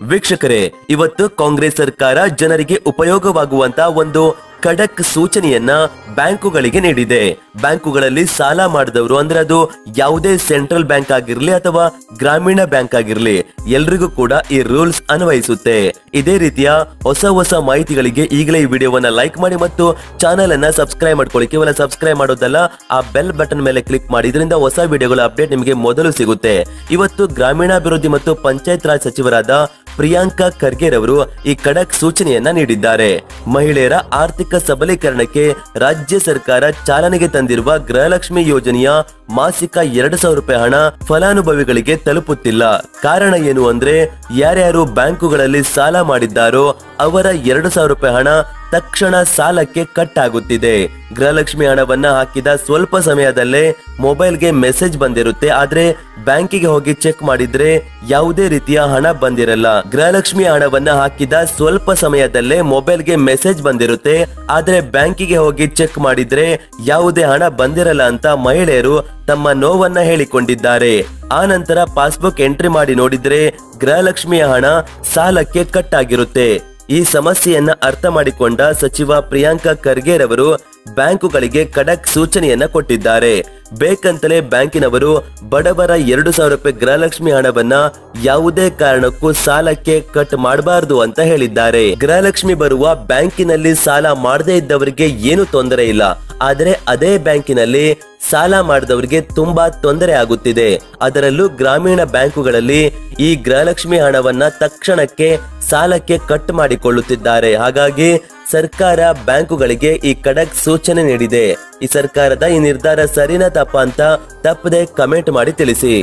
ವೀಕ್ಷಕರೇ, ಇವತ್ತು ಕಾಂಗ್ರೆಸ್ ಸರ್ಕಾರ ಜನರಿಗೆ ಉಪಯೋಗವಾಗುವಂತ ಒಂದು ಖಡಕ್ ಸೂಚನೆಯನ್ನ ಬ್ಯಾಂಕುಗಳಿಗೆ ನೀಡಿದೆ. ಬ್ಯಾಂಕುಗಳಲ್ಲಿ ಸಾಲ ಮಾಡಿದವರು ಅಂದ್ರೆ ಅದು ಯಾವುದೇ ಸೆಂಟ್ರಲ್ ಬ್ಯಾಂಕ್ ಆಗಿರ್ಲಿ ಅಥವಾ ಗ್ರಾಮೀಣ ಬ್ಯಾಂಕ್ ಆಗಿರ್ಲಿ, ಎಲ್ರಿಗೂ ಕೂಡ ಈ ರೂಲ್ಸ್ ಅನ್ವಯಿಸುತ್ತೆ. ಇದೇ ರೀತಿಯ ಹೊಸ ಮಾಹಿತಿಗಳಿಗೆ ಈಗಲೇ ಈ ವಿಡಿಯೋವನ್ನ ಲೈಕ್ ಮಾಡಿ ಮತ್ತು ಚಾನೆಲ್ ಅನ್ನ ಸಬ್ಸ್ಕ್ರೈಬ್ ಮಾಡ್ಕೊಳ್ಳಿ. ಕೇವಲ ಸಬ್ಸ್ಕ್ರೈಬ್ ಮಾಡೋದಲ್ಲ, ಆ ಬೆಲ್ ಬಟನ್ ಮೇಲೆ ಕ್ಲಿಕ್ ಮಾಡಿ. ಇದರಿಂದ ಹೊಸ ವಿಡಿಯೋಗಳ ಅಪ್ಡೇಟ್ ನಿಮಗೆ ಮೊದಲು ಸಿಗುತ್ತೆ. ಇವತ್ತು ಗ್ರಾಮೀಣಾಭಿವೃದ್ಧಿ ಮತ್ತು ಪಂಚಾಯತ್ ರಾಜ್ ಸಚಿವರಾದ ಪ್ರಿಯಾಂಕಾ ಖರ್ಗೆ ರವರು ಈ ಖಡಕ್ ಸೂಚನೆಯನ್ನ ನೀಡಿದ್ದಾರೆ. ಮಹಿಳೆಯರ ಆರ್ಥಿಕ ಸಬಲೀಕರಣಕ್ಕೆ ರಾಜ್ಯ ಸರ್ಕಾರ ಚಾಲನೆಗೆ ತಂದಿರುವ ಗೃಹಲಕ್ಷ್ಮಿ ಯೋಜನೆಯ ಮಾಸಿಕ 2,000 ರೂಪಾಯಿ ಹಣ ಫಲಾನುಭವಿಗಳಿಗೆ ತಲುಪುತ್ತಿಲ್ಲ. ಕಾರಣ ಏನು ಅಂದ್ರೆ, ಯಾರ್ಯಾರು ಬ್ಯಾಂಕುಗಳಲ್ಲಿ ಸಾಲ ಮಾಡಿದ್ದಾರೋ ಅವರ 2,000 ರೂಪಾಯಿ ಹಣ ತಕ್ಷಣ ಸಾಲಕ್ಕೆ ಕಟ್ ಆಗುತ್ತಿದೆ. ಗೃಹಲಕ್ಷ್ಮಿ ಹಣವನ್ನ ಹಾಕಿದ ಸ್ವಲ್ಪ ಸಮಯದಲ್ಲೇ ಮೊಬೈಲ್ಗೆ ಮೆಸೇಜ್ ಬಂದಿರುತ್ತೆ, ಆದ್ರೆ ಬ್ಯಾಂಕಿಗೆ ಹೋಗಿ ಚೆಕ್ ಮಾಡಿದ್ರೆ ಯಾವುದೇ ರೀತಿಯ ಹಣ ಬಂದಿರಲ್ಲ. ಗೃಹಲಕ್ಷ್ಮಿ ಹಣವನ್ನ ಹಾಕಿದ ಸ್ವಲ್ಪ ಸಮಯದಲ್ಲೇ ಮೊಬೈಲ್ಗೆ ಮೆಸೇಜ್ ಬಂದಿರುತ್ತೆ, ಆದ್ರೆ ಬ್ಯಾಂಕಿಗೆ ಹೋಗಿ ಚೆಕ್ ಮಾಡಿದ್ರೆ ಯಾವುದೇ ಹಣ ಬಂದಿರಲ್ಲ ಅಂತ ಮಹಿಳೆಯರು ತಮ್ಮ ನೋವನ್ನ ಹೇಳಿಕೊಂಡಿದ್ದಾರೆ. ಆ ನಂತರ ಪಾಸ್ಬುಕ್ ಎಂಟ್ರಿ ಮಾಡಿ ನೋಡಿದ್ರೆ ಗೃಹಲಕ್ಷ್ಮಿಯ ಹಣ ಸಾಲಕ್ಕೆ ಕಟ್ ಆಗಿರುತ್ತೆ. ಈ ಸಮಸ್ಯೆಯನ್ನ ಅರ್ಥ ಮಾಡಿಕೊಂಡ ಸಚಿವ ಪ್ರಿಯಾಂಕಾ ಖರ್ಗೆ ರವರು ಬ್ಯಾಂಕುಗಳಿಗೆ ಖಡಕ್ ಸೂಚನೆಯನ್ನ ಕೊಟ್ಟಿದ್ದಾರೆ. ಬೇಕಂತಲೇ ಬ್ಯಾಂಕಿನವರು ಬಡವರ 2,000 ರೂಪಾಯಿ ಗೃಹಲಕ್ಷ್ಮಿ ಹಣವನ್ನ ಯಾವುದೇ ಕಾರಣಕ್ಕೂ ಸಾಲಕ್ಕೆ ಕಟ್ ಮಾಡಬಾರದು ಅಂತ ಹೇಳಿದ್ದಾರೆ. ಗೃಹಲಕ್ಷ್ಮಿ ಬರುವ ಬ್ಯಾಂಕಿನಲ್ಲಿ ಸಾಲ ಮಾಡದೇ ಇದ್ದವರಿಗೆ ಏನು ತೊಂದರೆ ಇಲ್ಲ, ಆದ್ರೆ ಅದೇ ಬ್ಯಾಂಕಿನಲ್ಲಿ ಸಾಲ ಮಾಡಿದವರಿಗೆ ತುಂಬಾ ತೊಂದರೆ ಆಗುತ್ತಿದೆ. ಅದರಲ್ಲೂ ಗ್ರಾಮೀಣ ಬ್ಯಾಂಕುಗಳಲ್ಲಿ ಈ ಗೃಹಲಕ್ಷ್ಮಿ ಹಣವನ್ನ ತಕ್ಷಣಕ್ಕೆ ಸಾಲಕ್ಕೆ ಕಟ್ ಮಾಡಿಕೊಳ್ಳುತ್ತಿದ್ದಾರೆ. ಹಾಗಾಗಿ ಸರ್ಕಾರ ಬ್ಯಾಂಕುಗಳಿಗೆ ಈ ಖಡಕ್ ಸೂಚನೆ ನೀಡಿದೆ. ಈ ಸರ್ಕಾರದ ಈ ನಿರ್ಧಾರ ಸರಿನಾ ತಪ್ಪಾ ಅಂತ ತಪ್ಪದೆ ಕಮೆಂಟ್ ಮಾಡಿ ತಿಳಿಸಿ.